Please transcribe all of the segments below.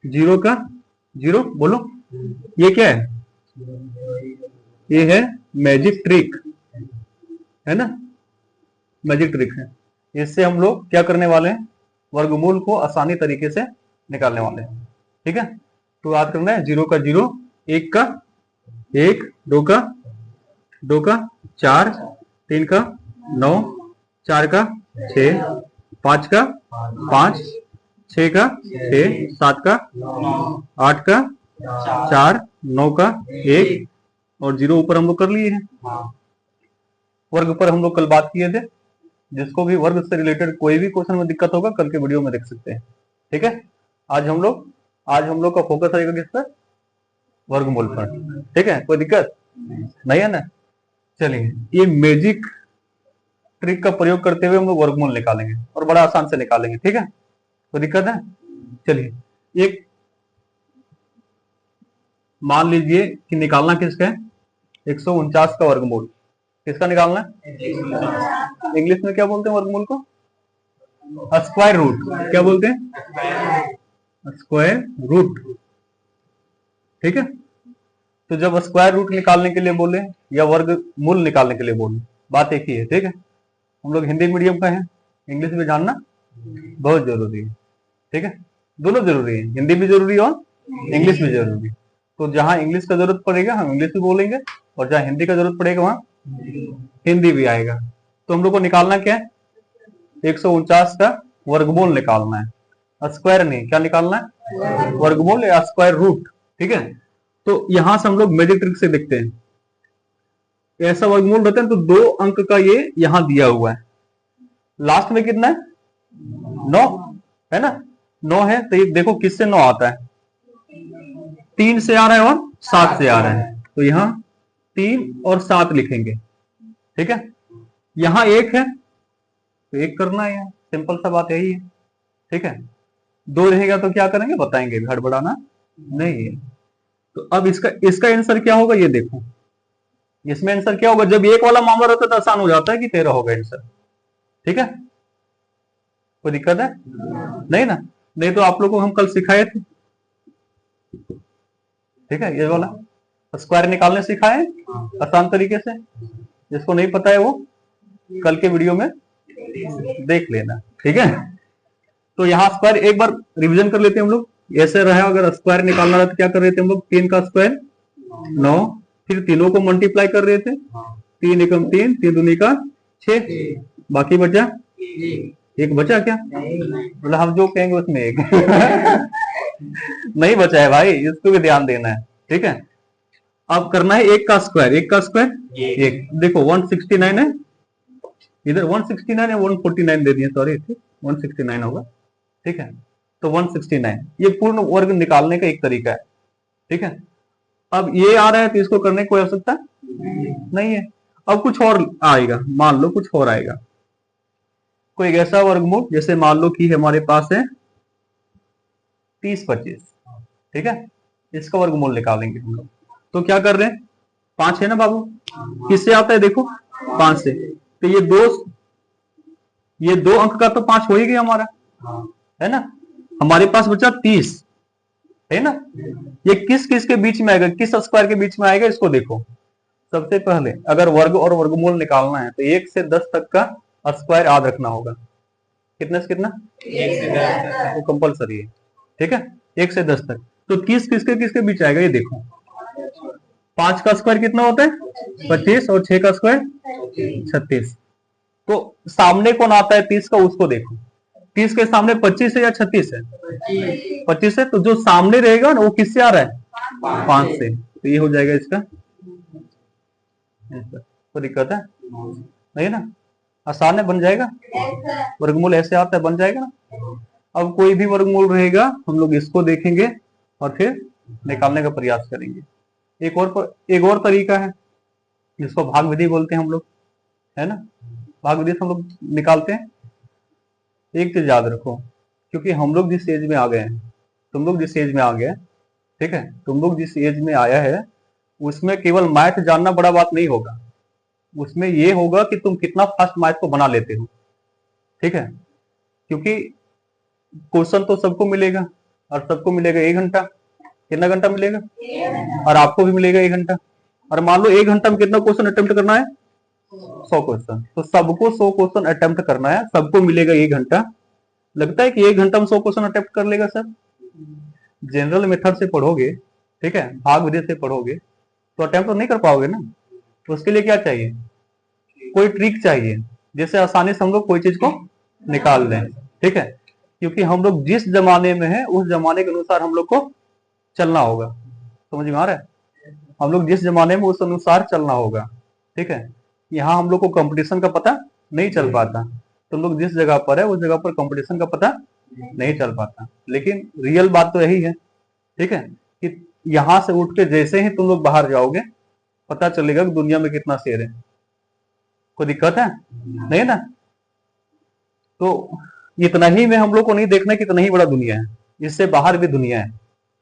Zero का zero बोलो, ये क्या है? ये है मैजिक ट्रिक, है ना, मैजिक ट्रिक है। इससे हम लोग क्या करने वाले हैं, वर्गमूल को आसानी तरीके से निकालने वाले हैं। ठीक है, तो याद करना है, जीरो का जीरो, एक का एक, दो का चार, तीन का नौ, चार का छह, पांच का पांच, छह का छह, सात का आठ का चार, नौ का एक, और जीरो ऊपर हम लोग कर लिए हैं। वर्ग पर हम लोग कल बात किए थे, जिसको भी वर्ग से रिलेटेड कोई भी क्वेश्चन में दिक्कत होगा कल के वीडियो में देख सकते हैं। ठीक है, आज हम लोग का फोकस रहेगा किस पर? वर्गमूल पर। ठीक है, कोई दिक्कत नहीं है ना? चलिए, ये मैजिक ट्रिक का प्रयोग करते हुए हम लोग वर्गमूल निकालेंगे और बड़ा आसान से निकालेंगे। ठीक है, कोई दिक्कत है? चलिए, एक मान लीजिए कि निकालना किसका है, 149 का वर्गमूल। किसका निकालना है? इंग्लिश में क्या बोलते हैं वर्गमूल को? Square root. क्या बोलते हैं? Square root. ठीक है, तो जब स्क्वायर रूट निकालने के लिए बोले या वर्गमूल निकालने के लिए बोले, बात एक ही है। ठीक है, हम लोग हिंदी मीडियम का है, इंग्लिश में जानना बहुत जरूरी है। ठीक है, दोनों जरूरी है, हिंदी भी जरूरी है और इंग्लिश भी जरूरी है। तो जहां इंग्लिश का जरूरत पड़ेगा हम इंग्लिश भी बोलेंगे, और जहां हिंदी का जरूरत पड़ेगा वहां हिंदी भी आएगा। तो हम लोग को निकालना क्या है? 149 का वर्गमूल निकालना है, स्क्वायर नहीं, क्या निकालना है? वर्गमूल या स्क्वायर रूट। ठीक है, तो यहां से हम लोग मैजिक ट्रिक से देखते हैं, ऐसा वर्गमूल रहता है तो 2 अंक का ये यहां दिया हुआ है, लास्ट में कितना है? 9 है ना, 9 है, तो ये देखो किससे 9 आता है? 3 से आ रहा है और 7 से आ रहा है, तो यहां 3 और 7 लिखेंगे। ठीक है, यहां 1 है तो 1 करना है, यहाँ सिंपल सा बात यही है। ठीक है, 2 रहेगा तो क्या करेंगे बताएंगे, हड़बड़ाना नहीं है। तो अब इसका आंसर क्या होगा, ये देखो, इसमें आंसर क्या होगा? जब 1 वाला मामला रहता है तो आसान हो जाता है कि 13 होगा आंसर। ठीक है, कोई दिक्कत है नहीं ना? नहीं तो आप लोग को हम कल सिखाए थे। ठीक है, ये वाला स्क्वायर निकालने सिखाए आसान तरीके से, जिसको नहीं पता है वो कल के वीडियो में देख लेना। ठीक है, तो यहाँ स्क्वायर एक बार रिवीजन कर लेते हैं हम लोग। ऐसे रहा, अगर स्क्वायर निकालना रहा तो क्या कर रहे थे हम लोग? 3 का स्क्वायर 9, फिर तीनों को मल्टीप्लाई कर रहे थे, 3 एकम 3, 3 दूनी का 6, बाकी बचा एक, बचा क्या? मतलब हम जो कहेंगे उसमें एक नहीं बचा है भाई, इसको भी ध्यान देना है। ठीक है, अब करना है 1 का स्क्वायर, 1 का स्क्वायर 1, देखो 169 है, इधर 169 है, 149 दे दिए, सॉरी 169 होगा। ठीक है, तो 169 ये पूर्ण वर्ग निकालने का एक तरीका है। ठीक है, अब ये आ रहा है तो इसको करने की कोई आवश्यकता नहीं है। अब कुछ और आएगा, मान लो कुछ और आएगा, कोई ऐसा वर्गमूल, जैसे मान लो कि हमारे पास है 30 25। ठीक है, इसका वर्गमूल निकालेंगे हम लोग, तो क्या कर रहे हैं? 5 है ना बाबू, किससे आता है देखो? 5 से, तो ये 2 अंक का तो 5 हो ही गया हमारा, है ना? हमारे पास बचा 30, है ना? ये किस किस के बीच में आएगा, किस स्क्वायर के बीच में आएगा, इसको देखो। सबसे पहले अगर वर्ग और वर्गमूल निकालना है तो 1 से 10 तक का स्क्वायर याद रखना होगा। कितने से कितना? 1 से 10 वो कंपलसरी है। ठीक है, 1 से 10 तक, तो किसके किसके बीच आएगा, ये देखो। 5 का स्क्वायर कितना होता है? 25, और 6 का स्क्वायर 36। तो सामने कौन आता है 30 का, उसको देखो। 30 के सामने 25 है या 36 है? 25 है, तो जो सामने रहेगा ना वो किससे आ रहा है? 5 से, तो ये हो जाएगा इसका। तो दिक्कत है नहीं ना? आसान है, बन जाएगा। वर्गमूल ऐसे आता है, बन जाएगा ना? अब कोई भी वर्गमूल रहेगा हम लोग इसको देखेंगे और फिर निकालने का प्रयास करेंगे। एक और तरीका है जिसको भाग विधि बोलते हैं हम लोग, है ना? भाग विधि से हम लोग निकालते हैं। एक चीज याद रखो, क्योंकि हम लोग जिस एज में आ गए हैं, तुम लोग जिस एज में आ गए, ठीक है, तुम लोग जिस एज में आया है उसमें केवल मैथ जानना बड़ा बात नहीं होगा, उसमें ये होगा कि तुम कितना फास्ट मैथ को बना लेते हो। ठीक है, क्योंकि क्वेश्चन तो सबको मिलेगा, और सबको मिलेगा 1 घंटा। कितना घंटा मिलेगा? और आपको भी मिलेगा 1 घंटा। और मान लो 1 घंटा में कितना क्वेश्चन अटेम्प्ट करना है? 100 क्वेश्चन। तो सबको 100 क्वेश्चन अटेम्प्ट करना है, सबको मिलेगा 1 घंटा। लगता है कि 1 घंटा में 100 क्वेश्चन अटेम्प्ट कर लेगा सर? जनरल मेथड से पढ़ोगे, ठीक है, भाग विधि से पढ़ोगे तो अटेम्प्ट तो नहीं कर पाओगे ना। तो उसके लिए क्या चाहिए? कोई ट्रिक चाहिए जिससे आसानी से हम लोग कोई चीज को निकाल लें, ठीक है। क्योंकि हम लोग जिस जमाने में है उस जमाने के अनुसार हम लोग को चलना होगा। समझ में आ रहा है? हम लोग जिस जमाने में उस अनुसार चलना होगा, ठीक है। यहाँ हम लोग को कंपटीशन का पता नहीं चल पाता, तो लोग जिस जगह पर है उस जगह पर कंपटीशन का पता नहीं चल पाता। लेकिन रियल बात तो यही है, ठीक है, कि यहां से उठ के जैसे ही तुम लोग बाहर जाओगे पता चलेगा कि दुनिया में कितना शेर है। कोई दिक्कत है? नहीं ना। तो इतना ही में हम लोग को नहीं देखना कि इतना ही बड़ा दुनिया है, इससे बाहर भी दुनिया है,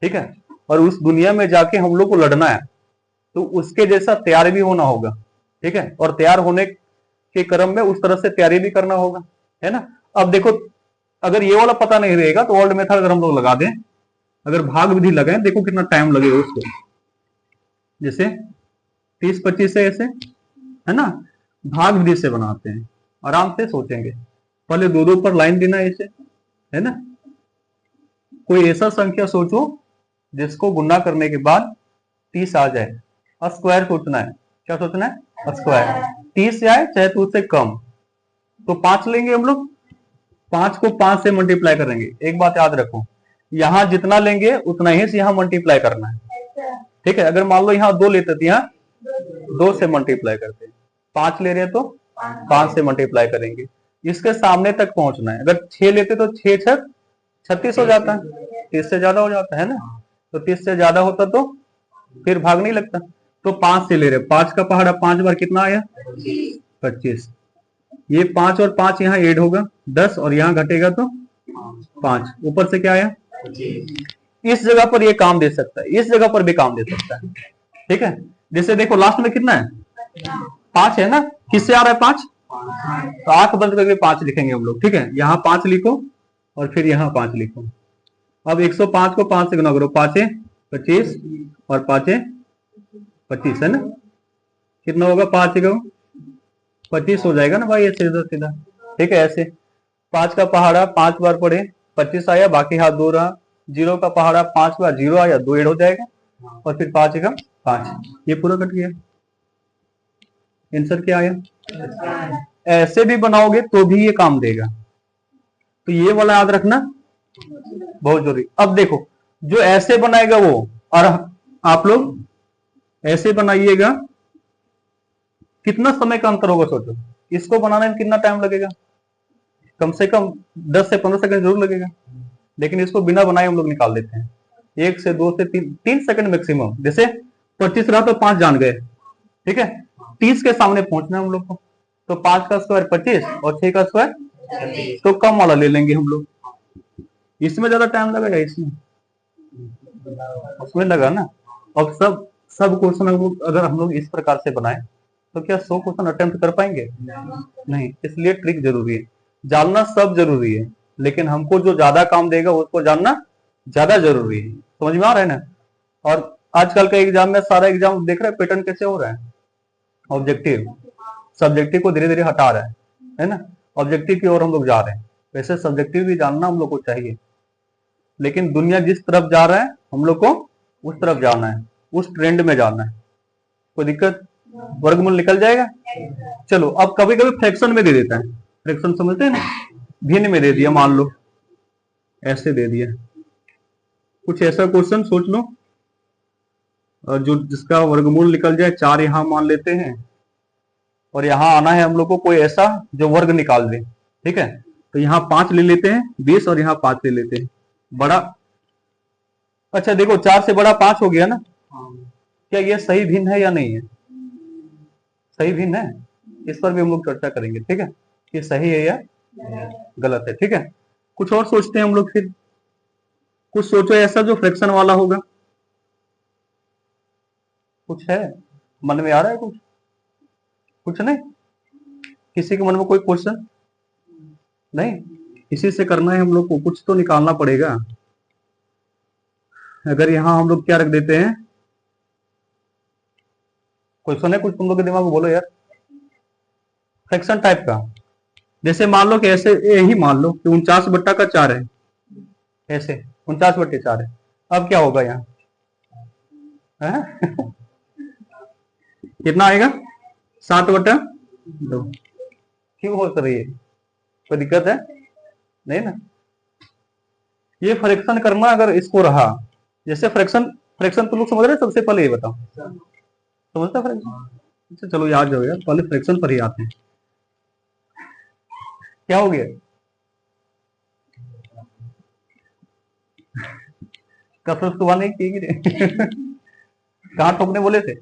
ठीक है। और उस दुनिया में जाके हम लोग को लड़ना है, तो उसके जैसा तैयार भी होना होगा, ठीक है। और तैयार होने के क्रम में उस तरह से तैयारी भी करना होगा, है ना। अब देखो, अगर ये वाला पता नहीं रहेगा तो ओल्ड मेथड अगर हम लोग लगा दें, अगर भाग विधि लगाए, देखो कितना टाइम लगेगा उसको। जैसे 30-25 से ऐसे, है ना, भाग विधि से बनाते हैं, आराम से सोचेंगे। पहले दो दो पर लाइन देना ऐसे, है ना। कोई ऐसा संख्या सोचो जिसको गुना करने के बाद 30 आ जाए। स्क्वायर सोचना है। क्या सोचना है? स्क्वायर। 30 आए चाहे तो उससे कम, तो 5 लेंगे हम लोग। 5 को 5 से मल्टीप्लाई करेंगे। एक बात याद रखो, यहां जितना लेंगे उतना ही से यहां मल्टीप्लाई करना है, ठीक है। अगर मान लो यहाँ 2 लेते थे, यहाँ 2 से मल्टीप्लाई करते हैं। 5 ले रहे हैं तो 5 से मल्टीप्लाई करेंगे। इसके सामने तक पहुंचना है। अगर 6 लेते तो 6 छक 36 हो जाता है, 30 से ज्यादा हो जाता है ना। तो 30 से ज्यादा होता तो फिर भाग नहीं लगता। तो 5 से ले रहे, 5 का पहाड़ा 5 बार कितना आया? 25। ये 5 और 5 यहाँ ऐड होगा 10, और यहाँ घटेगा तो 5, ऊपर से क्या आया? इस जगह पर ये काम दे सकता है, इस जगह पर भी काम दे सकता है, ठीक है। जैसे देखो लास्ट में कितना है? 5 है ना। किससे आ रहा है 5? तो आंख बंद करके 5 लिखेंगे हम लोग, ठीक है। यहाँ 5 लिखो और फिर यहाँ 5 लिखो। अब 105 को 5 से गुना करो, 5 25 और 5 25, है ना। कितना होगा? 5 25 हो जाएगा ना भाई, ऐसे सीधा सीधा, ठीक है। ऐसे 5 का पहाड़ा 5 बार पढ़े, 25 आया, बाकी हाथ 2 रहा। 0 का पहाड़ा 5 बार 0 आया, 2 ऐड हो जाएगा, और फिर 5 का 5। ये पूरा कट गया। आंसर क्या आया? ऐसे भी बनाओगे तो भी ये काम देगा। तो ये वाला याद रखना बहुत जरूरी। अब देखो, जो ऐसे बनाएगा वो, और आप लोग ऐसे बनाइएगा, कितना समय का अंतर होगा सोचो। इसको बनाने में कितना टाइम लगेगा? कम से कम 10 से 15 सेकंड जरूर लगेगा। लेकिन इसको बिना बनाए हम लोग निकाल देते हैं। 1 से 2 से 3 सेकंड मैक्सिमम। जैसे 25 रहा तो 5 जान गए, ठीक है। 30 के सामने पहुंचना है हम लोग को, तो 5 का स्क्वायर 25 और 6 का स्क्वायर, तो कम वाला ले लेंगे हम लोग। इसमें ज्यादा टाइम लगेगा, इसमें उसमें लगा ना। अब सब क्वेश्चन अगर हम लोग इस प्रकार से बनाए तो क्या 100 क्वेश्चन अटेम्प्ट कर पाएंगे? नहीं। इसलिए ट्रिक जरूरी है, जानना सब जरूरी है, लेकिन हमको जो ज्यादा काम देगा उसको जानना ज्यादा जरूरी है। समझ में आ रहा है ना। और आजकल का एग्जाम में सारा एग्जाम देख रहे हैं पैटर्न कैसे हो रहा है। ऑब्जेक्टिव सब्जेक्टिव को धीरे धीरे हटा रहा है ना। ऑब्जेक्टिव की ओर हम लोग जा रहे हैं। वैसे सब्जेक्टिव भी जानना हम लोग को चाहिए, लेकिन दुनिया जिस तरफ जा रहा है हम लोग को उस तरफ जाना है, उस ट्रेंड में जाना है। कोई दिक्कत? वर्गमूल निकल जाएगा। चलो, अब कभी कभी फ्रैक्शन में दे देता है। फ्रैक्शन समझते हैं ना, भिन्न में दे दिया, मान लो ऐसे दे दिया। कुछ ऐसा क्वेश्चन सोच लो जो जिसका वर्गमूल निकल जाए। 4 यहां मान लेते हैं, और यहां आना है हम लोग को कोई ऐसा जो वर्ग निकाल दे, ठीक है। तो यहाँ 5 ले लेते हैं 20, और यहाँ 5 ले लेते हैं बड़ा। अच्छा देखो, 4 से बड़ा 5 हो गया ना। क्या ये सही भिन्न है या नहीं है? सही भिन्न है। इस पर भी हम लोग चर्चा करेंगे, ठीक है, कि सही है या गलत है, ठीक है। कुछ और सोचते हैं हम लोग फिर। कुछ सोचो ऐसा जो फ्रैक्शन वाला होगा। कुछ है मन में आ रहा है? कुछ नहीं? किसी के मन में कोई क्वेश्चन नहीं? इसी से करना है हम लोग को, कुछ तो निकालना पड़ेगा। अगर यहां हम लोग क्या रख देते हैं, क्वेश्चन है कुछ तुम लोग के दिमाग में, बोलो यार, फ्रैक्शन टाइप का। जैसे मान लो कि ऐसे, यही मान लो कि 49/4 है, ऐसे 49/4 है। अब क्या होगा यहाँ कितना आएगा? 7/2। क्यों हो रही है, कोई दिक्कत है? नहीं ना। ये फ्रैक्शन करना अगर इसको रहा, जैसे फ्रैक्शन, फ्रैक्शन तुम लोग समझ रहे हैं? सबसे पहले ये बताओ, समझता फ्रैक्शन? अच्छा चलो याद जाओ यार, पहले फ्रैक्शन पर ही आते हैं। क्या हो गया? कसरत सुबह नहीं की कहाँ ठोकने बोले थे?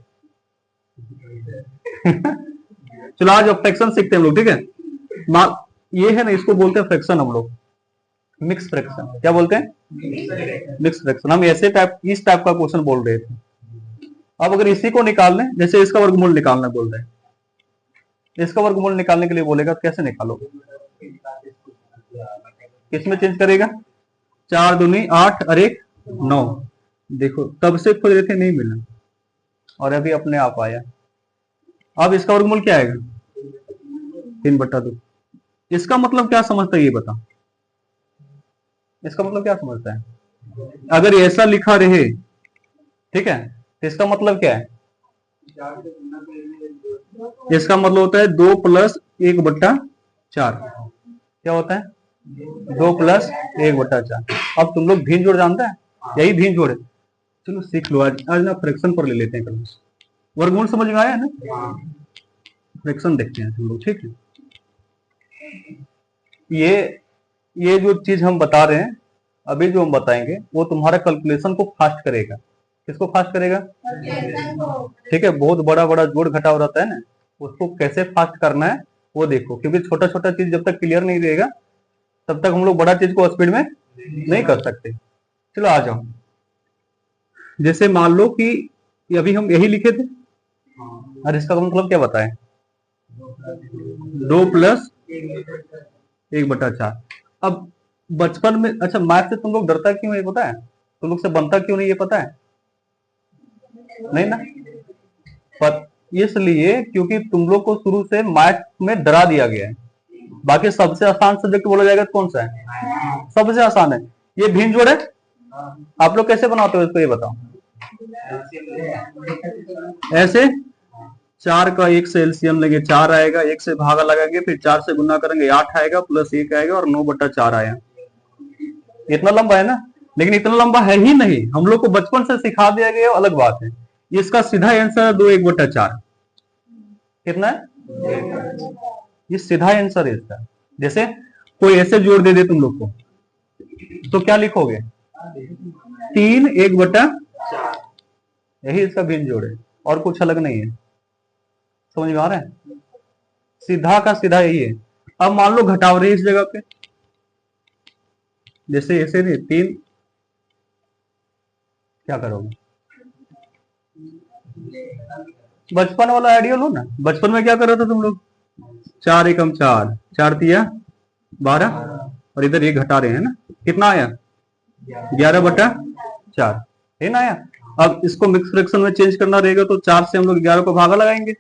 चलो आज फ्रैक्शन सीखते हैं हम लोग, ठीक है। ये है ना, इसको बोलते हैं फ्रैक्शन हम लोग, मिक्स फ्रैक्शन। क्या बोलते हैं? Mix fraction. हम ऐसे टाइप, इस टाइप का क्वेश्चन बोल रहे थे। अब अगर इसी को निकालने, जैसे इसका वर्गमूल निकालना बोल रहे हैं, इसका वर्गमूल निकालने के लिए बोलेगा, कैसे निकालोगे? किसमें चेंज करेगा? 4 दूनी 8 और 1 9। देखो तब से खोज रहे थे, नहीं मिला, और अभी अपने आप आया। अब इसका वर्गमूल क्या आएगा? 3/2। इसका मतलब क्या समझता है ये बता, इसका मतलब क्या समझता है? अगर ऐसा लिखा रहे, ठीक है, तो इसका मतलब क्या है? इसका मतलब होता है 2 + 1/4। क्या होता है? 2 + 1/4। अब तुम लोग भीन जोड़ जानता है? यही भीन जोड़ है। चलो सीख लो, आज आज ना फ्रैक्शन पर ले लेते हैं कल। वर्गमूल समझ में आया है ना? फ्रैक्शन देखते हैं तुम लोग, ठीक है। ये जो चीज हम बता रहे हैं, अभी जो हम बताएंगे, वो तुम्हारा कैलकुलेशन को फास्ट करेगा। किसको फास्ट करेगा? ठीक है। बहुत बड़ा बड़ा जोड़ घटाव रहता है ना, उसको कैसे फास्ट करना है वो देखो, क्योंकि छोटा छोटा चीज जब तक क्लियर नहीं रहेगा, तब तक हम लोग बड़ा चीज को स्पीड में नहीं कर सकते। चलो आ जाओ। जैसे मान लो कि अभी हम यही लिखे थे, और इसका मतलब क्या बताएं? 2 + 1/4। अब बचपन में, अच्छा मैथ से तुम लोग डरता क्यों है पता है? तुम लोग से बनता क्यों नहीं ये पता है? नहीं ना। पर इसलिए क्योंकि तुम लोग को शुरू से मैथ में डरा दिया गया है। बाकी सबसे आसान सब्जेक्ट बोला जाएगा तो कौन सा है? सबसे आसान है। ये भिन्न जोड़ है, आप लोग कैसे बनाते हो इसको ये बताओ? ऐसे 4 का 1 से एलसीएम लेंगे, 4 आएगा, 1 से भागा लगाएंगे, फिर 4 से गुना करेंगे, 8 आएगा, प्लस 1 आएगा, और 9/4 आया। इतना लंबा है ना, लेकिन इतना लंबा है ही नहीं, हम लोग को बचपन से सिखा दिया गया, अलग बात है। इसका सीधा आंसर है 2 1/4। कितना है? ये सीधा आंसर है इसका। जैसे कोई ऐसे जोड़ दे दे तुम लोग को, तो क्या लिखोगे? 3 1/4। यही इसका भिन्न जोड़ है, और कुछ अलग नहीं है। समझ में आ रहा है? सीधा का सीधा यही है। अब मान लो घटाव रही इस जगह पे, जैसे ऐसे नहीं, 3, क्या करोगे? बचपन वाला आइडिया लो ना। बचपन में क्या कर रहे थे तुम लोग? 4 एकम 4, 4 तिया 12, और इधर ये घटा रहे हैं ना, कितना आया? 11/4 है ना आया। अब इसको मिक्स फ्रैक्शन में चेंज करना रहेगा, तो 4 से हम लोग 11 को भागा लगाएंगे।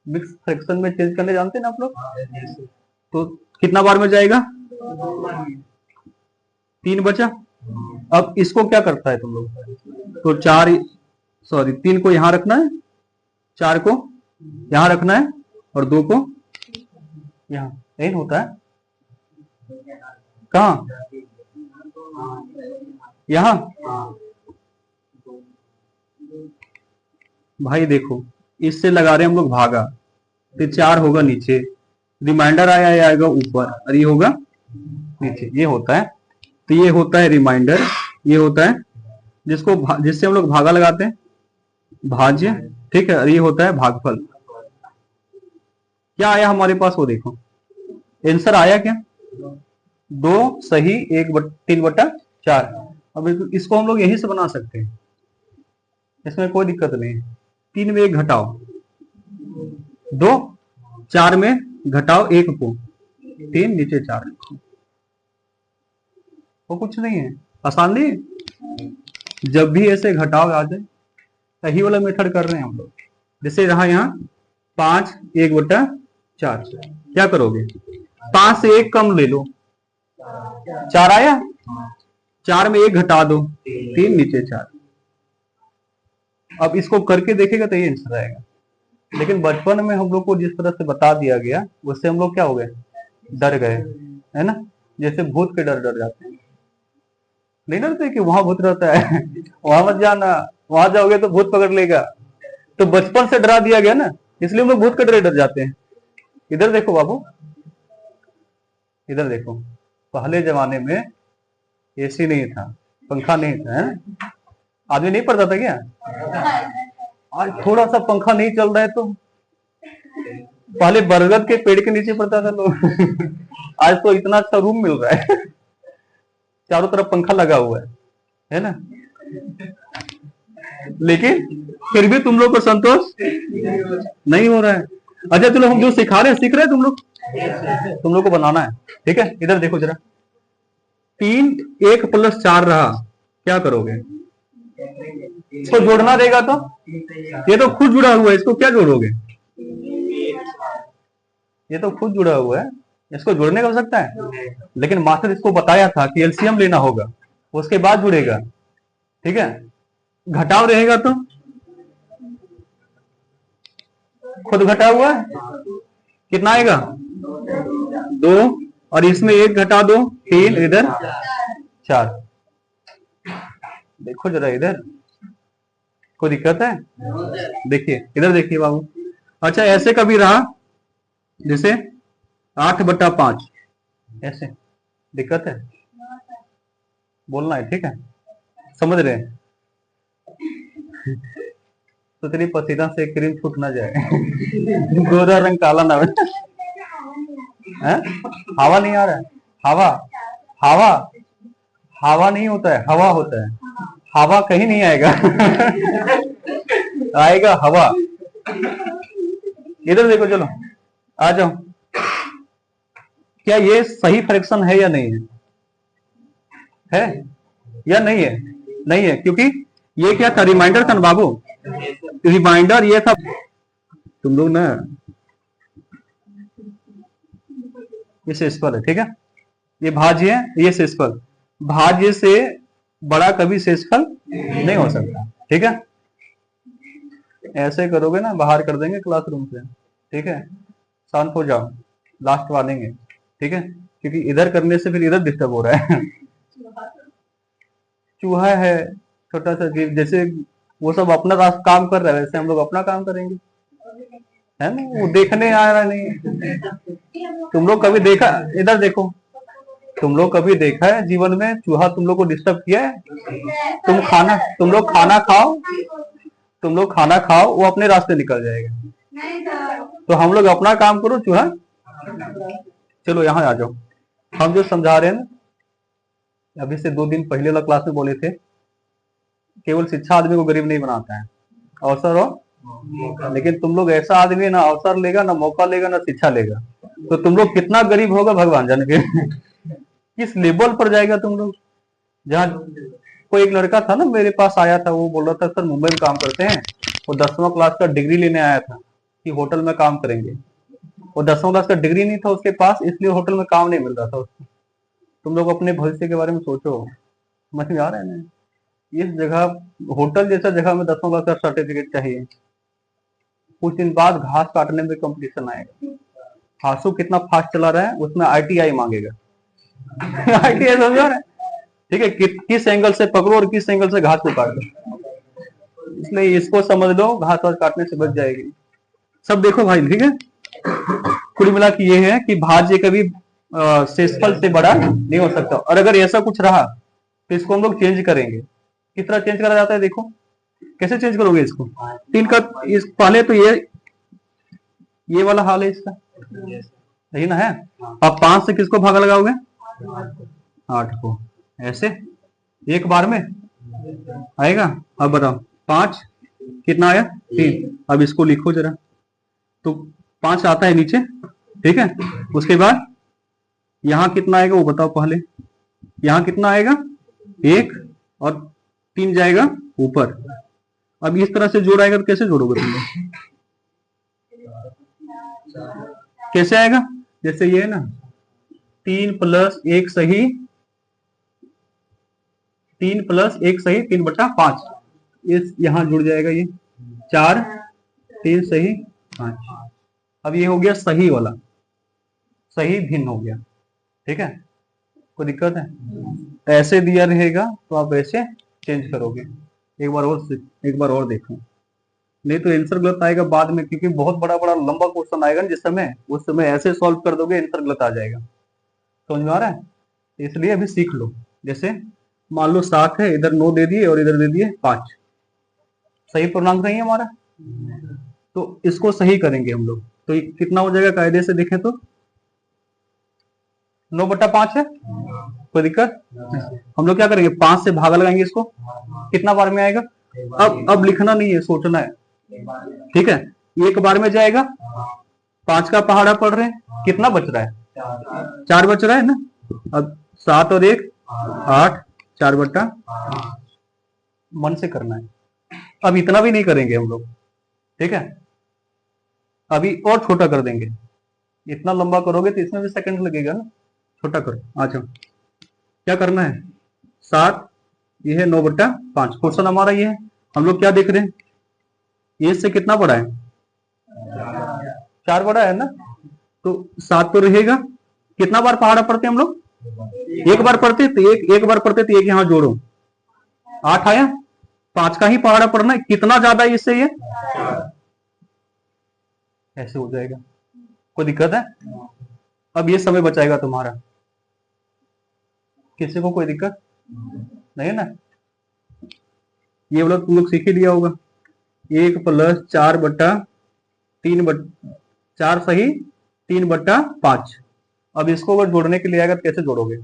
मिक्स फ्रैक्शन में चेंज करने जानते हैं ना आप लोग? तो कितना बार में जाएगा? 3 बचा। अब इसको क्या करता है तुम लोग? तो 4, सॉरी 3 को यहां रखना है, 4 को यहां रखना है, और 2 को यहां। यही होता है। कहा? यहां। भाई देखो, इससे लगा रहे हैं हम लोग भागा, तो 4 होगा नीचे, रिमाइंडर आएगा ऊपर, और ये होगा नीचे। ये होता है। तो ये होता है रिमाइंडर, ये होता है जिससे हम लोग भागा लगाते हैं, भाज्य, ठीक है, और ये होता है भागफल। क्या आया हमारे पास वो देखो, आंसर आया क्या? 2 सही 3/4। अब इसको हम लोग यहीं से बना सकते हैं, इसमें कोई दिक्कत नहीं है। 3 में 1 घटाओ 2, 4 में घटाओ 1 को 3, नीचे 4। वो कुछ नहीं है, आसान नहीं है। जब भी ऐसे घटाव आ जाए, यही वाला मेथड कर रहे हैं हम लोग। जैसे रहा यहाँ 5 1/4, क्या करोगे? 5 से 1 कम ले लो, 4 आया, 4 में 1 घटा दो, 3 नीचे 4। अब इसको करके देखेगा तो ये आंसर आएगा। लेकिन बचपन में हम लोग को जिस तरह से बता दिया गया, उससे हम लोग क्या हो गए? डर गए, है ना? जैसे भूत के डर जाते हैं, नहीं डरते कि वहां भूत रहता है वहां मत जाना, वहां जाओगे तो भूत पकड़ लेगा। तो बचपन से डरा दिया गया ना, इसलिए हम लोग भूत के डर जाते हैं। इधर देखो बाबू, इधर देखो, पहले जमाने में एसी नहीं था, पंखा नहीं था, है? आदमी नहीं पड़ता था क्या? आज थोड़ा सा पंखा नहीं चल रहा है तो पहले बरगद के पेड़ के नीचे पड़ता था लोग आज तो इतना अच्छा रूम मिल रहा है चारों तरफ पंखा लगा हुआ है ना? लेकिन फिर भी तुम लोग को संतोष नहीं हो रहा है। अच्छा चलो, हम जो सिखा रहे हैं सीख रहे हैं तुम लोग को बनाना है, ठीक है? इधर देखो जरा, 3 1 + 4 रहा, क्या करोगे? इसको जोड़ना देगा तो ये तो खुद जुड़ा हुआ है, इसको क्या जोड़ोगे? ये तो खुद जुड़ा हुआ है, इसको जोड़ने का हो सकता है? लेकिन मास्टर इसको बताया था कि एलसीएम लेना होगा, उसके बाद जुड़ेगा, ठीक है? घटाव रहेगा तो खुद घटा हुआ है, कितना आएगा? 2, और इसमें 1 घटा दो, 3, इधर 4। देखो जरा इधर, कोई दिक्कत है? देखिए इधर देखिए बाबू। अच्छा ऐसे कभी रहा, जैसे 8/5, ऐसे, दिक्कत है? बोलना है, ठीक है? समझ रहे हैं? तो तेरी पसीना से क्रीम छूट ना जाए गोरा रंग काला ना है? हवा नहीं आ रहा है? हवा हवा हवा नहीं होता है, हवा होता है। हवा कहीं नहीं आएगा आएगा हवा। इधर देखो, चलो आ जाओ। क्या ये सही फ्रैक्शन है या नहीं है? है या नहीं है? नहीं है, क्योंकि ये क्या था? रिमाइंडर था ना बाबू, रिमाइंडर ये था। तुम लोग ना, ये शेषफल है, ठीक है? ये भाज्य है, ये शेषफल। भाज्य से बड़ा कभी शेषफल नहीं हो सकता, ठीक है? ऐसे करोगे ना, बाहर कर देंगे क्लासरूम से, ठीक है? शांत हो जाओ, लास्ट वार्निंग है, ठीक है? क्योंकि इधर करने से फिर इधर डिस्टर्ब हो रहा है चूहा है, छोटा सा जीव, जैसे वो सब अपना काम कर रहा है, वैसे हम लोग अपना काम करेंगे, है ना? वो देखने आ रहा नहीं। तुम लोग कभी देखा? इधर देखो, तुम लोग कभी देखा है जीवन में चूहा तुम लोग को डिस्टर्ब किया है? तुम लोग खाना खाओ, वो अपने रास्ते निकल जाएगा। तो हम लोग अपना काम करो, चूहा। चलो यहाँ आ जाओ। हम जो समझा रहे हैं ना, अभी से 2 दिन पहले वाला क्लास में बोले थे, केवल शिक्षा आदमी को गरीब नहीं बनाता है, अवसर हो। लेकिन तुम लोग ऐसा आदमी ना अवसर लेगा, ना मौका लेगा, ना शिक्षा लेगा, तो तुम लोग कितना गरीब होगा भगवान जाने के किस लेवल पर जाएगा तुम लोग। जहाँ कोई एक लड़का था ना, मेरे पास आया था, वो बोल रहा था सर मुंबई में काम करते हैं, वो 10वां क्लास का डिग्री लेने आया था कि होटल में काम करेंगे। वो 10वां क्लास का डिग्री नहीं था उसके पास, इसलिए होटल में काम नहीं मिल रहा था उसको। तुम लोग अपने भविष्य के बारे में सोचो, समझ में आ रहा है ना? इस जगह, होटल जैसा जगह में 10वां क्लास का सर्टिफिकेट चाहिए। कुछ दिन बाद घास काटने में कंपटीशन आएगा, हासू कितना फास्ट चला रहा है, उसमें ITI मांगेगा ITI समझ रहे हैं? ठीक है? किस एंगल से पकड़ो और किस एंगल से घास को काटो, इसलिए इसको समझ लो, घास वास काटने से बच जाएगी। सब देखो भाई, ठीक है? कुल मिला के ये है कि भाज्य कभी शेषफल से बड़ा नहीं हो सकता। और अगर ऐसा कुछ रहा तो इसको हम लोग चेंज करेंगे। किस तरह चेंज करा जाता है देखो, कैसे चेंज करोगे इसको? 3 का पहले तो ये वाला हाल है इसका, सही ना है? अब 5 से किसको भागा लगाओगे? 8 को, ऐसे एक बार में आएगा। अब बताओ 5 कितना आया? 3। अब इसको लिखो जरा, तो 5 आता है नीचे, ठीक है? उसके बाद यहाँ कितना आएगा वो बताओ पहले। यहाँ कितना आएगा? 1 और 3 जाएगा ऊपर। अब इस तरह से जोड़ आएगा तो कैसे जोड़ोगे तुम लोग? कैसे आएगा? जैसे ये है ना 3 + 1 सही 3 + 1 सही 3/5, इस यहां जुड़ जाएगा ये 4 3 सही 5। अब ये हो गया सही वाला, सही भिन्न हो गया। ठीक है, कोई दिक्कत है? ऐसे दिया रहेगा तो आप ऐसे चेंज करोगे। एक बार और देखो, नहीं तो आंसर गलत आएगा बाद में, क्योंकि बहुत बड़ा बड़ा लंबा क्वेश्चन आएगा जिस समय, उस समय ऐसे सॉल्व कर दोगे आंसर गलत आ जाएगा। समझ में आ रहा है? इसलिए अभी सीख लो। जैसे मान लो 7 है, इधर 9 दे दिए और इधर दे दिए 5, सही पूर्णांक नहीं है हमारा, तो इसको सही करेंगे हम लोग। तो ये कितना हो जाएगा कायदे से देखें तो 9/5 है। कोई दिक्कत? हम लोग क्या करेंगे, 5 से भागा लगाएंगे इसको, कितना बार में आएगा? अब लिखना नहीं है, सोचना है। ठीक है, एक बार में जाएगा, 5 का पहाड़ा पड़ रहे हैं, कितना बच रहा है? 4 बच रहा है ना। अब 7 और 1 8, 4/, मन से करना है। अब इतना भी नहीं करेंगे हम लोग, ठीक है, अभी और छोटा कर देंगे। इतना लंबा करोगे तो इसमें भी सेकंड लगेगा ना, छोटा करो। अच्छा, क्या करना है? 7, ये है 9/5, क्वेश्चन हमारा ये है। हम लोग क्या देख रहे हैं, ये से कितना बड़ा है? 4 बड़ा है ना, तो 7 तो रहेगा। कितना बार पहाड़ा पढ़ते हैं हम लोग? एक बार पढ़ते तो एक बार पढ़ते तो एक यहां जोड़ो, 8 आया। 5 का ही पहाड़ा पढ़ना है, कितना ज्यादा है इससे, ये ऐसे हो जाएगा। कोई दिक्कत है? अब ये समय बचाएगा तुम्हारा। किसी को कोई दिक्कत नहीं है ना? ये वाला तुम लोग सीख ही लिया होगा, 1 + 4 सही 3/5। अब इसको अगर जोड़ने के लिए आएगा तो कैसे जोड़ोगे?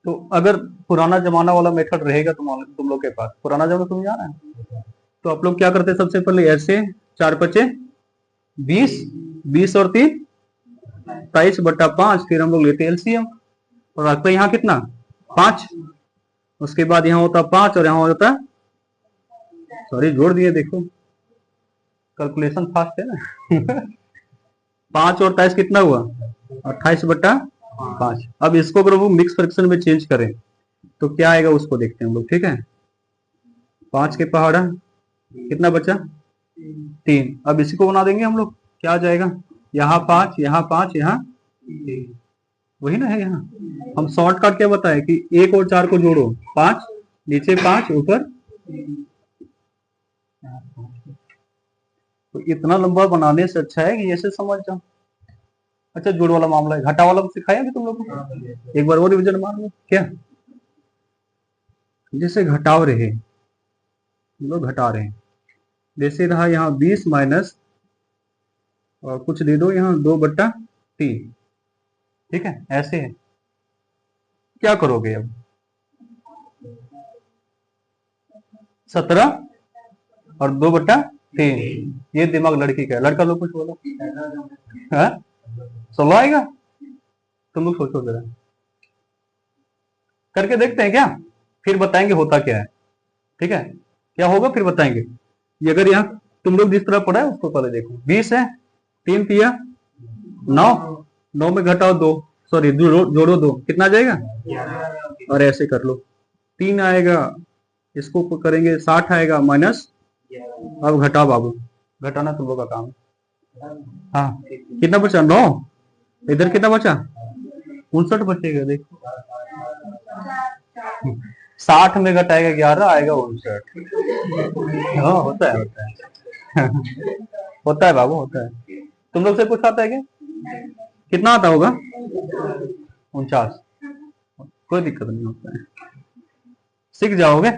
तो अगर पुराना जमाना वाला मेथड रहेगा तुम लोग के पास, पुराना जमाना तुम जाना है, तो आप लोग क्या करते हैं? सबसे पहले ऐसे 4 × 5 = 20, 20 और 3 23/5। फिर हम लोग लेते एलसीएम और रखते यहाँ कितना? 5। उसके बाद यहाँ होता 5 और यहाँ होता, सॉरी जोड़ दिए, देखो कैलकुलेशन फास्ट है ना। 5 और 23 कितना हुआ? 28/5। अब इसको अगर वो मिक्स फ्रैक्शन में चेंज करें तो क्या आएगा उसको देखते हैं हम लोग। ठीक है, 5 के पहाड़ा कितना बचा? 3। अब इसी को बना देंगे हम लोग, क्या आ जाएगा? यहाँ 5 यहाँ 5 यहाँ, वही ना है यहाँ। हम शॉर्टकट क्या बताए कि 1 और 4 को जोड़ो, 5 नीचे 5 ऊपर, तो इतना लंबा बनाने से अच्छा है कि ऐसे समझ जाओ। अच्छा, जोड़ वाला मामला है, घटा वाला सिखाया भी तुम लोग को, एक बार और रिवीजन मार लो। क्या जैसे घटाव रहे, हम लोग घटा रहे हैं, जैसे रहा यहाँ 20 माइनस और कुछ दे दो यहाँ 2/3। ठीक है, ऐसे है। क्या करोगे अब? 17 और 2/3, ये दिमाग लड़की का है। लड़का लोग कुछ बोलो, 16 आएगा? तुम लोग सोचो जरा, करके देखते हैं क्या, फिर बताएंगे होता क्या है। ठीक है, क्या होगा फिर बताएंगे। ये अगर यहाँ तुम लोग जिस तरह पढ़ा है उसको पहले देखो। 20 है, 3 तिया 9, 9 में घटाओ 2, सॉरी जोड़ो 2, कितना जाएगा? और ऐसे कर लो, 3 आएगा, इसको करेंगे 60 आएगा माइनस। अब घटाओ बाबू, घटाना तुम लोग का काम है। हाँ, कितना बचा? 9। इधर कितना बचा? 59 बचेगा। देखो 60 में घटाएगा 11, आएगा 59। हाँ, होता है होता है। होता है बाबू, होता है। तुम लोग से कुछ आता है क्या? कितना आता होगा? 49। कोई दिक्कत नहीं होता है, सीख जाओगे।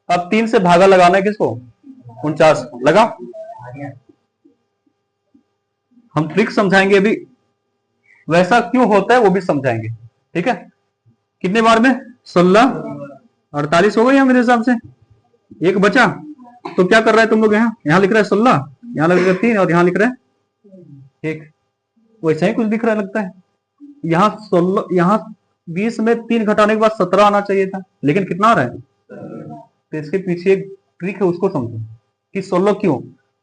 अब 3 से भागा लगाना है किसको? 49 लगा। हम ट्रिक समझाएंगे अभी, वैसा क्यों होता है वो भी समझाएंगे। ठीक है, कितने बार में? 16, 48 हो गए यहाँ मेरे हिसाब से। एक बचा, तो क्या कर रहा है तुम लोग? यहाँ लिख रहा है 16, यहाँ लिख रहा है 3 और यहाँ लिख रहा है 1। वैसा ही कुछ दिख रहा लगता है। यहाँ 16, यहाँ 20 में 3 घटाने के बाद 17 आना चाहिए था, लेकिन कितना आ रहा है? तो इसके पीछे एक ट्रिक है, उसको समझो कि 16 क्यों।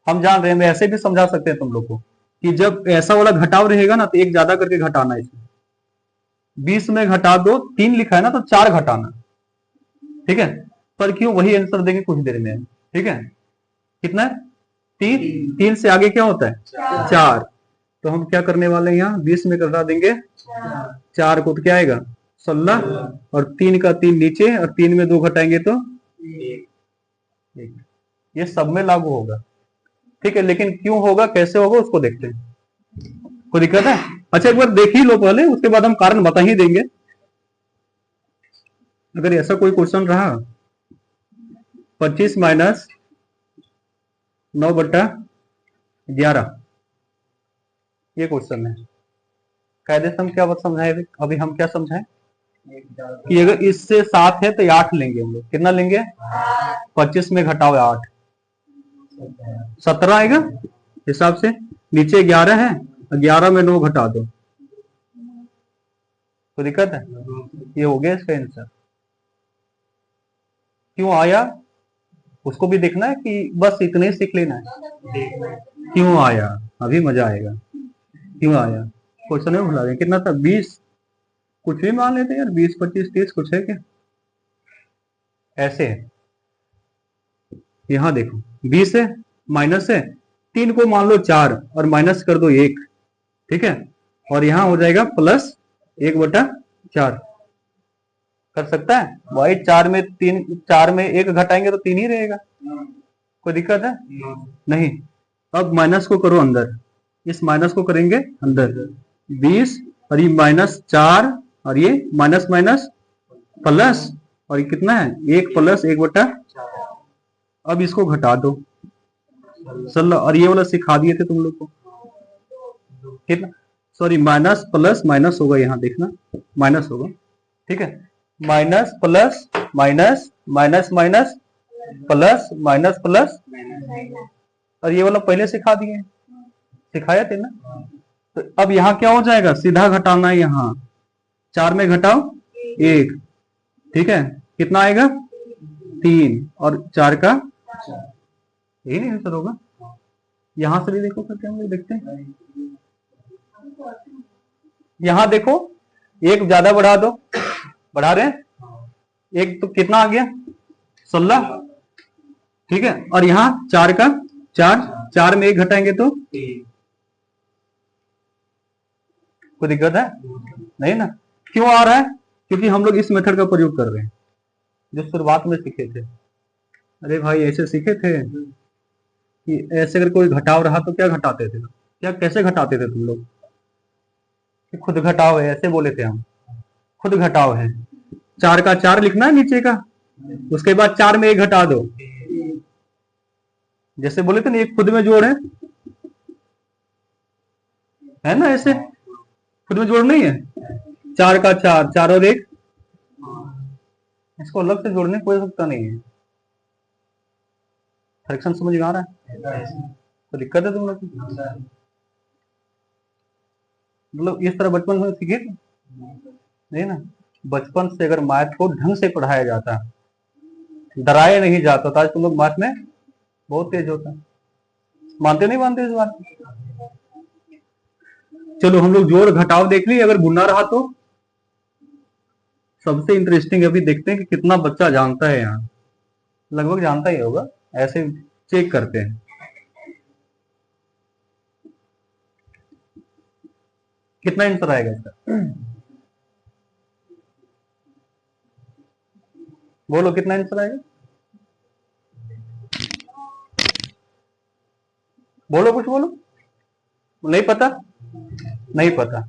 हम जान रहे हैं, मैं ऐसे भी समझा सकते हैं तुम लोग को कि जब ऐसा वाला घटाव रहेगा ना तो एक ज्यादा करके घटाना है इसमें। 20 में घटा दो, 3 लिखा है ना तो 4 घटाना, ठीक है। पर क्यों, वही आंसर देंगे कुछ देर में, ठीक है। कितना है? 3। 3 से आगे क्या होता है? 4। तो हम क्या करने वाले हैं, यहाँ 20 में घटा देंगे 4 को, तो क्या आएगा? 16। और 3 का 3 नीचे, और 3 में 2 घटाएंगे तो 1। ये सब में लागू होगा, ठीक है। लेकिन क्यों होगा, कैसे होगा, उसको देखते हैं। कोई दिक्कत है? अच्छा, एक बार देख ही लो पहले, उसके बाद हम कारण बता ही देंगे। अगर ऐसा कोई क्वेश्चन रहा, 25 माइनस 9/11, ये क्वेश्चन है। कायदे से हम क्या बात समझाए अभी, हम क्या समझाए कि अगर इससे 7 है तो 8 लेंगे हम लोग। कितना लेंगे? 25 में घटाओ 8, 17 आएगा हिसाब से। नीचे 11 है, 11 में 9 घटा दो, तो दिक्कत है। ये हो गया इसका आंसर। क्यों आया उसको भी देखना है कि बस इतने ही सीख लेना है। क्यों आया, अभी मजा आएगा। क्यों आया, क्वेश्चन में भुला दें। कितना था? 20, कुछ भी मान लेते यार, 20, 25, 30 कुछ है क्या? ऐसे है, यहां देखो 20 है, माइनस है, 3 को मान लो 4 और माइनस कर दो 1, ठीक है। और यहां हो जाएगा प्लस 1/4। कर सकता है भाई? 4 में 3, 4 में 1 घटाएंगे तो 3 ही रहेगा। कोई दिक्कत है? नहीं। अब माइनस को करो अंदर, इस माइनस को करेंगे अंदर, 20 और ये -4 और ये माइनस माइनस प्लस, और ये कितना है? 1 प्लस 1/4। अब इसको घटा दो 16, और ये वाला सिखा दिए थे तुम लोग को। कितना? सॉरी, माइनस प्लस माइनस होगा, यहाँ देखना माइनस होगा, ठीक है। Minus plus minus, minus minus plus, minus plus, और ये वाला पहले सिखा दिए, सिखाया थे ना। तो अब यहाँ क्या हो जाएगा? सीधा घटाना है, यहाँ 4 में घटाओ 1, ठीक है। कितना आएगा? 3 और 4 का, यही नहीं आंसर होगा। यहां से भी देखो करके हम लोग देखते हैं। यहां देखो, एक ज्यादा बढ़ा दो, बढ़ा रहे हैं एक, तो कितना आ गया? 16, ठीक है। और यहाँ 4 का 4, 4 में 1 घटाएंगे तो कोई दिक्कत है? नहीं ना। क्यों आ रहा है? क्योंकि हम लोग इस मेथड का प्रयोग कर रहे हैं जो शुरुआत में सीखे थे। अरे भाई, ऐसे सीखे थे कि ऐसे अगर कोई घटाव रहा तो क्या घटाते थे, क्या कैसे घटाते थे तुम लोग? खुद घटाव है, ऐसे बोले थे हम। खुद घटाव है, 4 का 4 लिखना है नीचे का, उसके बाद 4 में 1 घटा दो। जैसे बोले थे ना, एक खुद में जोड़ है ना, ऐसे खुद में जोड़ नहीं है। 4 का 4, 4 और 1, इसको अलग से जोड़ने कोई सकता नहीं है। फ्रैक्शन समझ में आ रहा है? तो दिक्कत है तुम लोग? मतलब इस तरह बचपन में सीखे थे नहीं ना। बचपन से अगर मैथ को ढंग से पढ़ाया जाता, डराया नहीं जाता, तो आज तुम लोग मैथ में बहुत तेज होता। मानते नहीं मानते इस बात? चलो हम लोग जोड़ घटाव देख लिए, अगर गुना रहा तो सबसे इंटरेस्टिंग अभी देखते हैं कि कितना बच्चा जानता है। यहाँ लगभग जानता ही होगा, ऐसे चेक करते हैं। कितना आंसर आएगा इसका? बोलो कितना आंसर आएगा? बोलो, कुछ बोलो। नहीं पता? नहीं पता।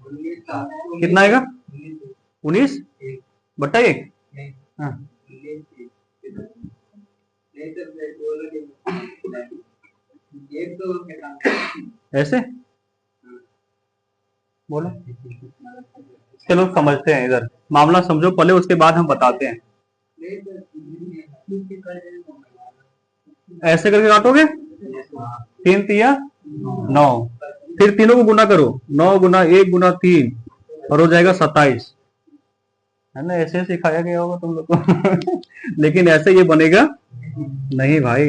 कितना आएगा? 19/1। हाँ, ऐसे बोलो। चलो समझते हैं, इधर मामला समझो पहले, उसके बाद हम बताते हैं। ऐसे करके काटोगे, 3 तिया 9, फिर तीनों को गुना करो, 9 गुना 1 गुना 3, और हो जाएगा 27, है ना। ऐसे सिखाया गया होगा तुम लोग को लेकिन ऐसे ये बनेगा नहीं भाई,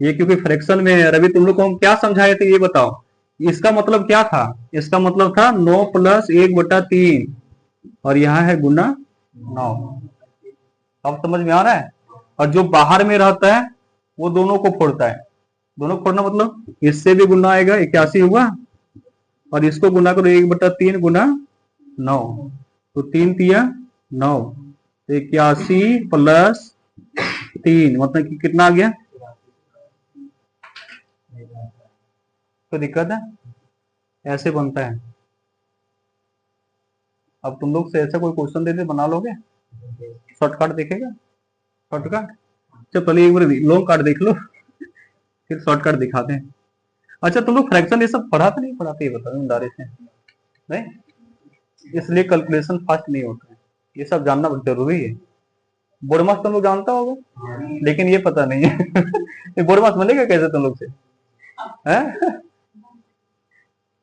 ये क्योंकि फ्रैक्शन में है। अभी तुम लोग को हम क्या समझाए थे ये बताओ। इसका मतलब क्या था? इसका मतलब था 9+1/3, और यहाँ है गुना 9। अब समझ में आ रहा है? और जो बाहर में रहता है वो दोनों को फोड़ता है। दोनों को फोड़ना मतलब इससे भी गुना आएगा, 81 हुआ, और इसको गुना करो 1/3 गुना 9, तो 3×3=9, तो 81+3 मतलब कि कितना आ गया? तो दिक्कत है, ऐसे बनता है। अब तुम लोग से ऐसा कोई क्वेश्चन दे दे, बना लोगे? शॉर्टकट देखेगा? शॉर्टकट, चलो पहले एक बार लॉन्ग कट देख लो, फिर शॉर्टकट दिखाते हैं। अच्छा, तुम लोग फ्रैक्शन ये सब पढ़ा था नहीं पढ़ाते, ये बताओ ईमानदारी से। नहीं, इसलिए कैलकुलेशन फास्ट नहीं होता है, ये सब जानना बहुत जरूरी है। बोर्डमास तुम लोग जानता होगा, लेकिन ये पता नहीं है बोर्डमास मिलेगा कैसे तुम लोग से?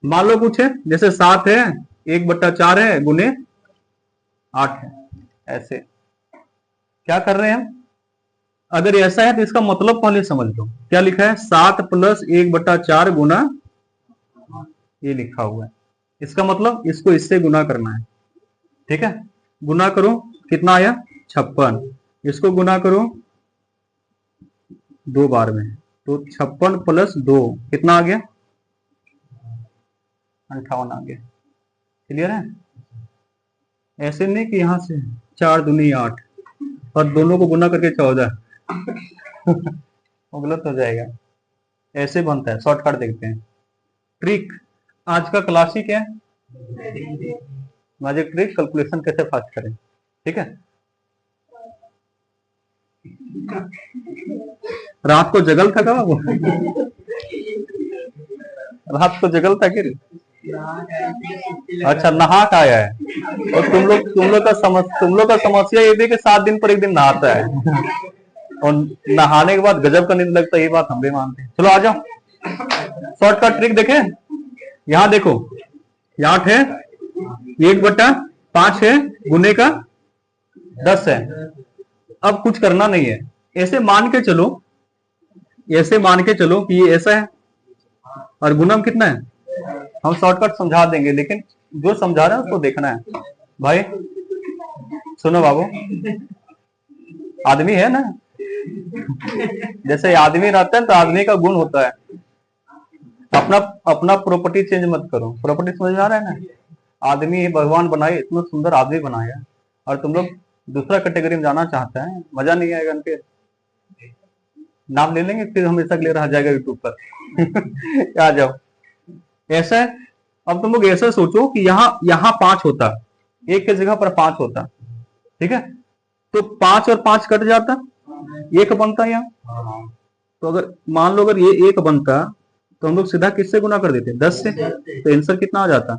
मान लो कुछ है, जैसे 7 है, 1/4 है, गुने 8 है, ऐसे क्या कर रहे हैं हम? अगर ऐसा है तो इसका मतलब पहले समझ लो। क्या लिखा है? 7+1/4 गुना, ये लिखा हुआ है। इसका मतलब इसको इससे गुना करना है, ठीक है? गुना करो, कितना आया? 56। इसको गुना करो 2 बार में, तो 56+2 कितना आ गया? 58 आ गया। क्लियर है? ऐसे नहीं कि यहां से 4 दूनी 8 और दोनों को गुना करके 14 वो गलत हो जाएगा। ऐसे बनता है। शॉर्टकट देखते हैं, ट्रिक। आज का क्लास ही क्या है? मैजिक ट्रिक, कैलकुलेशन कैसे फास्ट करें, ठीक है? रात को जगल था क्या वो? रात को जगल था कि? अच्छा, नहा का आया है। और तुम लोग का समस्या ये भी कि 7 दिन पर 1 दिन नहाता है और नहाने के बाद गजब का नींद लगता है, ये बात हम भी मानते हैं। चलो आ जाओ, शॉर्टकट ट्रिक देखें। यहाँ देखो, 8 है, 1/5 है, गुने का 10 है। अब कुछ करना नहीं है, ऐसे मान के चलो, ऐसे मान के चलो कि ये ऐसा है और गुणम कितना है। हम शॉर्टकट समझा देंगे, लेकिन जो समझा रहे हैं उसको देखना है। भाई सुनो बाबू, आदमी है ना, जैसे आदमी रहता है तो आदमी का गुण होता है। अपना अपना प्रॉपर्टी चेंज मत करो। प्रॉपर्टी समझ में आ रहा है ना? आदमी भगवान बनाए, इतना सुंदर आदमी बनाया, और तुम लोग दूसरा कैटेगरी में जाना चाहते हैं, मजा नहीं आएगा। उनके नाम ले लेंगे, फिर हमेशा के लिए रह जाएगा यूट्यूब पर आ जाओ। ऐसा है, अब तुम लोग ऐसा सोचो कि यहाँ 5 होता, 1 की जगह पर 5 होता, ठीक है? तो 5 और 5 कट जाता, 1 बनता यहाँ। तो अगर मान लो अगर ये 1 बनता, तो हम लोग सीधा किससे गुना कर देते? 10 से। तो आंसर कितना आ जाता?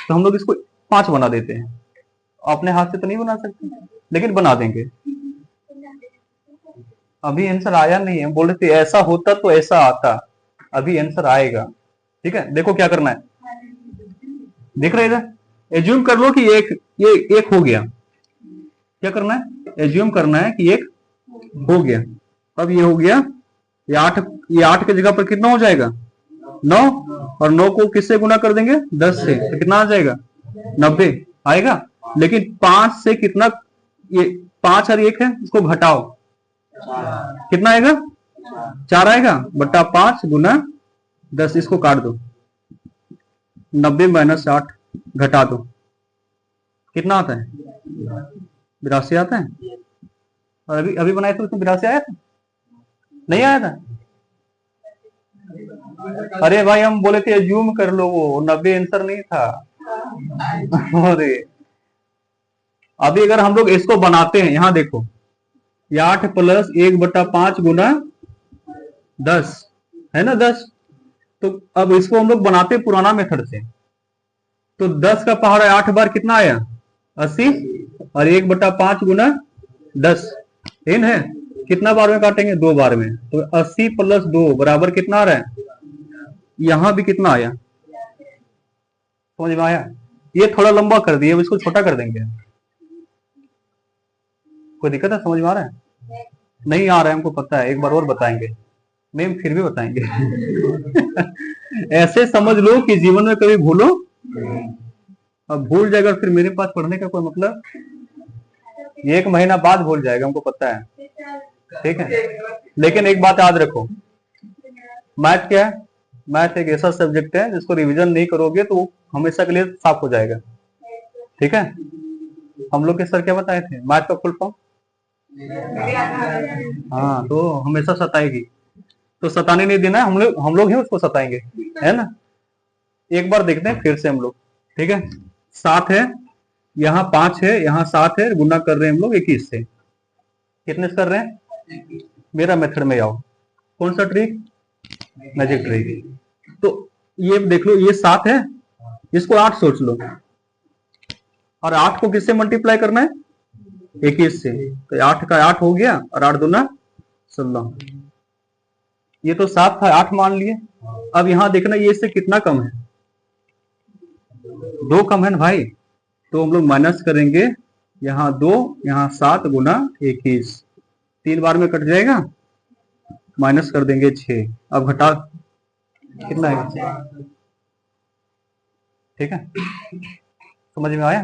तो हम लोग इसको 5 बना देते हैं। अपने हाथ से तो नहीं बना सकते, लेकिन बना देंगे। अभी आंसर आया नहीं है, बोल रहे थे ऐसा होता तो ऐसा आता। अभी आंसर आएगा, ठीक है? देखो क्या करना है, देख रहे इधर, एज्यूम कर लो कि ये एक हो गया। क्या करना है? एज्यूम करना है कि 1 हो गया। अब ये हो गया, ये 8 की जगह पर कितना हो जाएगा? 9, और 9 को किससे गुना कर देंगे? 10 से, तो कितना आ जाएगा? 90 आएगा। लेकिन 5 से कितना, ये 5 और 1 है, इसको घटाओ, कितना आएगा? 4 आएगा, बटा 5 गुना 10, इसको काट दो, 90 - 8 घटा दो, कितना आता है? 82 आता है। और अभी अभी बनाए थे उसमें 82 आया था? नहीं आया था? अरे भाई हम बोले थे एज्यूम कर लो, वो 90 आंसर नहीं था। अरे अभी अगर हम लोग इसको बनाते हैं, यहां देखो, ये 8+1/5 गुना 10 है ना, 10। तो अब इसको हम लोग बनाते पुराना मेथड से, तो 10 का पहाड़ा 8 बार कितना आया? 80, और 1/5 गुना 10 इन है, कितना बार में काटेंगे? 2 बार में। तो 80+2 बराबर कितना आ रहा है? यहां भी कितना आया? समझ में आया? ये थोड़ा लंबा कर दिए, इसको छोटा कर देंगे। कोई दिक्कत है? समझ में आ रहा है? नहीं आ रहा है हमको पता है, एक बार और बताएंगे। मैम फिर भी बताएंगे। ऐसे समझ लो कि जीवन में कभी भूलो, अब भूल जाएगा फिर मेरे पास पढ़ने का कोई मतलब, 1 महीना बाद भूल जाएगा, हमको पता है। ठीक है, लेकिन एक बात याद रखो, मैथ क्या है? मैथ एक ऐसा सब्जेक्ट है जिसको रिवीजन नहीं करोगे तो वो हमेशा के लिए साफ हो जाएगा। ठीक है, हम लोग के सर क्या बताए थे मैथ का फुल फॉर्म? हाँ, तो हमेशा सताएगी, तो सताने नहीं देना है, हम लोग ही उसको सताएंगे, है ना। एक बार देखते हैं फिर से हम लोग। ठीक है, 7 है, यहाँ 5 है, यहाँ 7 है, गुना कर रहे हैं हम लोग 21 से। कितने से कर रहे हैं? मेरा मेथड में आओ। कौन सा ट्रिक? Magic trick. तो ये देख लो, ये 7 है, इसको 8 सोच लो, और 8 को किससे मल्टीप्लाई करना है? 21 से। तो 8 का 8 हो गया, और 8 दूना 16। ये तो 7 था, 8 मान लिए। अब यहां देखना ये इससे कितना कम है? 2 कम है ना भाई, तो हम लोग माइनस करेंगे, यहाँ 2, यहाँ 7 गुना 21, 3 बार में कट जाएगा, माइनस कर देंगे 6। अब घटा कितना है? ठीक है, समझ में आया?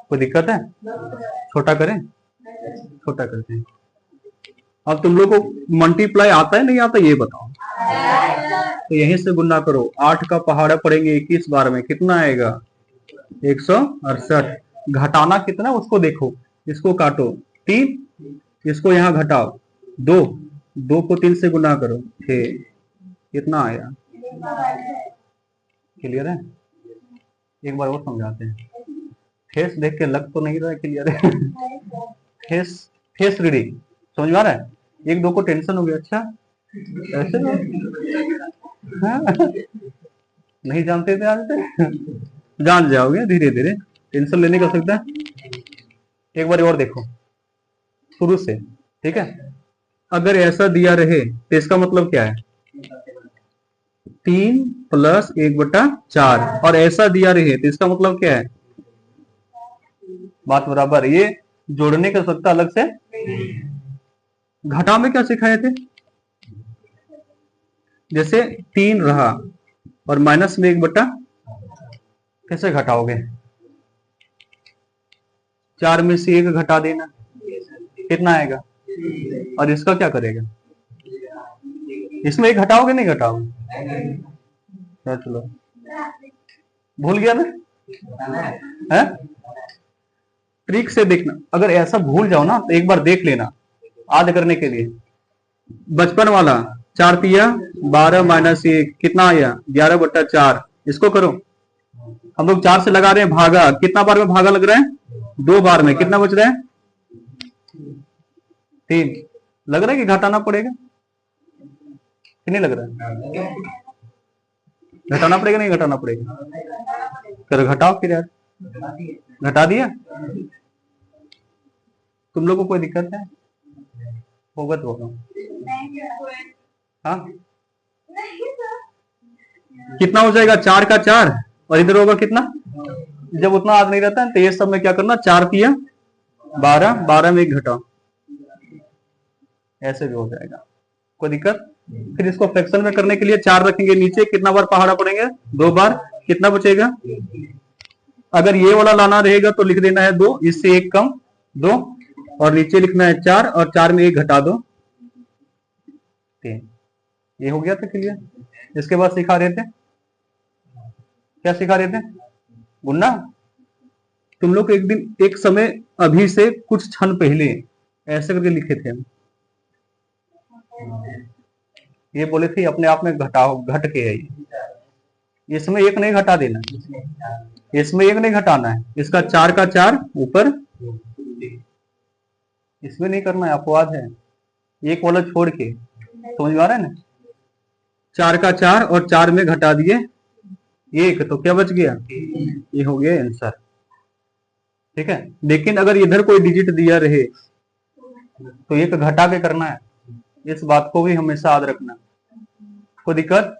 कोई दिक्कत है? छोटा करें? छोटा करते हैं। अब तुम लोग को मल्टीप्लाई आता है नहीं आता ये बताओ। तो यहीं से गुना करो, 8 का पहाड़ा पड़ेंगे 21 बार में, कितना आएगा? 168। घटाना कितना उसको देखो, इसको काटो 3, इसको यहाँ घटाओ 2, 2 को 3 से गुना करो 6, कितना आया? क्लियर है? एक बार और समझाते हैं। फेस देख के लग तो नहीं रहा है क्लियर है? फेस रीडिंग समझ में आ रहा है? 1-2 को टेंशन हो गया, अच्छा ऐसे हाँ? नहीं जानते थे आज तक, जान जाओगे धीरे धीरे, टेंशन लेने का सकता है। एक बार और देखो शुरू से। ठीक है, अगर ऐसा दिया रहे तो इसका मतलब क्या है? 3 + 1/4, और ऐसा दिया रहे तो इसका मतलब क्या है? बात बराबर। ये जोड़ने का सकता अलग से, घटा में क्या सिखाए थे? जैसे 3 रहा और माइनस में 1/, कैसे घटाओगे? 4 में से 1 घटा देना, कितना आएगा? और इसका क्या करेगा? इसमें 1 घटाओगे नहीं घटाओगे? चलो भूल गया ना? ट्रिक से देखना, अगर ऐसा भूल जाओ ना तो एक बार देख लेना याद करने के लिए। बचपन वाला 4 तिया 12 माइनस 1 कितना आया? 11/4। इसको करो, हम लोग 4 से लगा रहे हैं भागा, कितना बार में भागा लग रहा है? 2 बार में। कितना बच रहा है? 3। लग रहा है कि घटाना पड़ेगा कि नहीं लग रहा है? घटाना पड़ेगा नहीं घटाना पड़ेगा? कर घटाओ फिर यार, घटा दिया। तुम लोग को कोई दिक्कत है? होगा तो होगा। हाँ, कितना हो जाएगा? 4 का 4, और इधर होगा कितना? जब उतना याद नहीं रहता है तो ये सब में क्या करना, 4 तिया 12, 12 में 1 घटाओ, ऐसे भी हो जाएगा, कोई दिक्कत? फिर इसको फ्रैक्शन में करने के लिए 4 रखेंगे नीचे, कितना बार पहाड़ा पड़ेंगे? 2 बार। कितना बचेगा? अगर ये वाला लाना रहेगा तो लिख देना है 2, इससे 1 कम 2, और नीचे लिखना है 4, और 4 में 1 घटा दो 3। ये हो गया था क्लियर? इसके बाद सिखा रहे थे, क्या सिखा रहे थे? गुन्ना। तुम लोग एक दिन एक समय अभी से कुछ क्षण पहले ऐसे करके लिखे थे हम, ये बोले थे अपने आप में घटाओ, घट के है इसमें 1 नहीं घटा देना, इसमें 1 नहीं घटाना है, इसका 4 का 4 ऊपर, इसमें नहीं करना है, अपवाद है, 1 वाला छोड़ के। समझ में आ रहा है ना? 4 का 4 और 4 में घटा दिए 1, तो क्या बच गया? ये हो गया आंसर। ठीक है, लेकिन अगर इधर कोई डिजिट दिया रहे तो 1 घटा के करना है, इस बात को भी हमेशा याद रखना। कोई दिक्कत?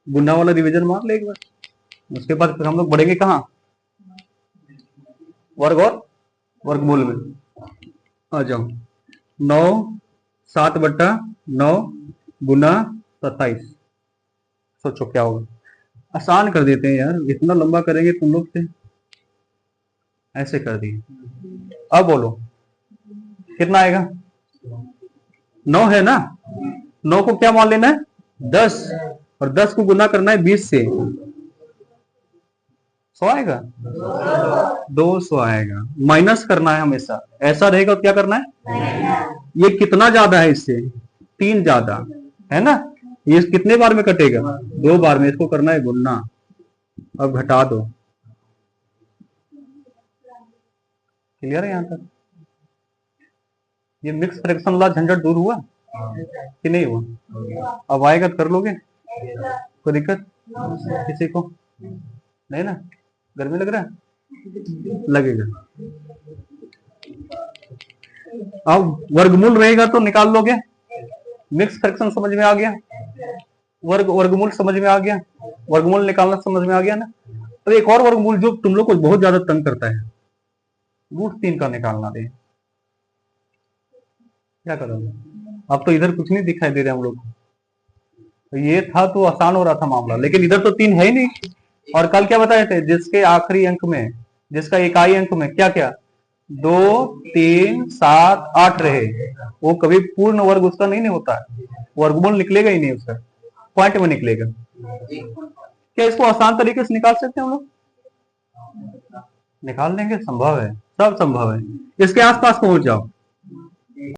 गुना वाला रिवीजन मार ले एक बार, उसके बाद फिर हम लोग बढ़ेंगे कहाँ? वर्ग और वर्गमूल में। आ जाओ। 9 7/9 गुना 27। सोचो क्या होगा। आसान कर देते हैं यार, इतना लंबा करेंगे तुम लोग से। ऐसे कर दिए। अब बोलो कितना आएगा? 9 है ना, 9 को क्या मान लेना है? 10, और 10 को गुना करना है 20 से। 100 आएगा, 200 आएगा। माइनस करना है हमेशा, ऐसा रहेगा तो क्या करना है? ये कितना ज्यादा है इससे? 3 ज्यादा है ना। ये कितने बार में कटेगा? 2 बार में। इसको करना है गुना। अब घटा दो। क्लियर है यहां तक? ये मिक्स फ्रैक्शन ला झंझट दूर हुआ कि नहीं हुआ? अब आएगा तो कर लोगे? कोई दिक्कत किसी को नहीं ना? गर्मी लग रहा है? लगेगा। अब वर्गमूल रहेगा तो निकाल लोगे। मिक्स फ्रैक्शन समझ में आ गया, वर्गमूल समझ में आ गया, वर्गमूल निकालना समझ में आ गया ना। अब एक और वर्गमूल जो तुम लोग को बहुत ज्यादा तंग करता है, √3 का निकालना दे। क्या करोगे? अब तो इधर कुछ नहीं दिखाई दे रहा हम लोग को। तो ये था तो आसान हो रहा था मामला, लेकिन इधर तो 3 है ही नहीं। और कल क्या बताए थे? जिसके आखिरी अंक में, जिसका इकाई अंक में क्या क्या 2 3 7 8 रहे, वो कभी पूर्ण वर्ग उसका नहीं होता है। वर्गमूल निकलेगा ही नहीं उसका, पॉइंट में निकलेगा। क्या इसको आसान तरीके से निकाल सकते हैं हम लोग? निकाल लेंगे, संभव है, सब संभव है। इसके आसपास पहुंच जाओ।